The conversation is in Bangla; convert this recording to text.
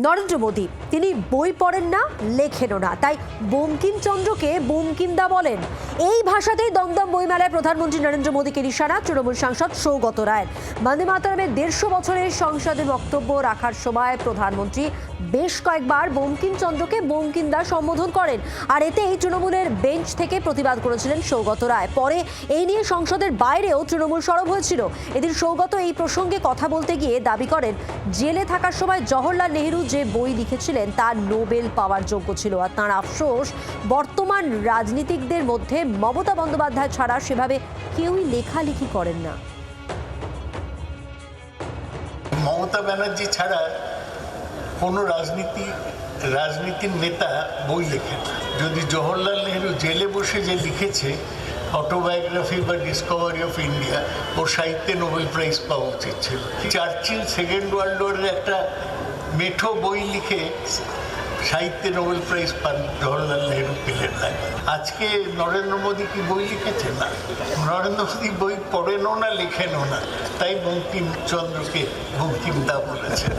নরেন্দ্র মোদী তিনি বই পড়েন না, লেখেনও না, তাই বঙ্কিমচন্দ্রকে বঙ্কিমদা বলেন। এই ভাষাতেই দমদম বইমেলায় প্রধানমন্ত্রী নরেন্দ্র মোদীকে নিশানা তৃণমূল সাংসদ সৌগত রায়ের। বন্দে মাতরমের 150 বছরের সংসদে বক্তব্য রাখার সময় প্রধানমন্ত্রী বেশ কয়েকবার বঙ্কিমচন্দ্রকে বঙ্কিমদা সম্বোধন করেন, আর এতেই তৃণমূলের বেঞ্চ থেকে প্রতিবাদ করেছিলেন সৌগত রায়। পরে এই নিয়ে সংসদের বাইরেও তৃণমূল সরব হয়েছিল। এদিন সৌগত এই প্রসঙ্গে কথা বলতে গিয়ে দাবি করেন, জেলে থাকার সময় জওহরলাল নেহরু যে বই লিখেছিলেন তা নোবেল পাওয়ার যোগ্য ছিল। আর তাঁর আফসোস, বর্তমান রাজনীতিকদের মধ্যে মমতা বন্দ্যোপাধ্যায় ছাড়া সেভাবে কেউই লেখালেখি করেন না। মমতা ব্যানার্জি ছাড়া কোনো রাজনীতির নেতা বই লেখেন। যদি জওহরলাল নেহরু জেলে বসে যে লিখেছে অটোবায়োগ্রাফি বা ডিসকভারি অফ ইন্ডিয়া, ওর সাহিত্যে নোবেল প্রাইজ পাওয়া উচিত ছিল। চার্চিল সেকেন্ড ওয়ার্ল্ড ওয়ারের একটা মেঠো বই লিখে সাহিত্যে নোবেল প্রাইজ পান, জওহরলাল নেহরু পেলেন না। আজকে নরেন্দ্র মোদী কি বই লিখেছেন? না, নরেন্দ্র মোদী বই পড়েনও না, লেখেনও না, তাই বঙ্কিমচন্দ্রকে বঙ্কিমদা বলেছেন।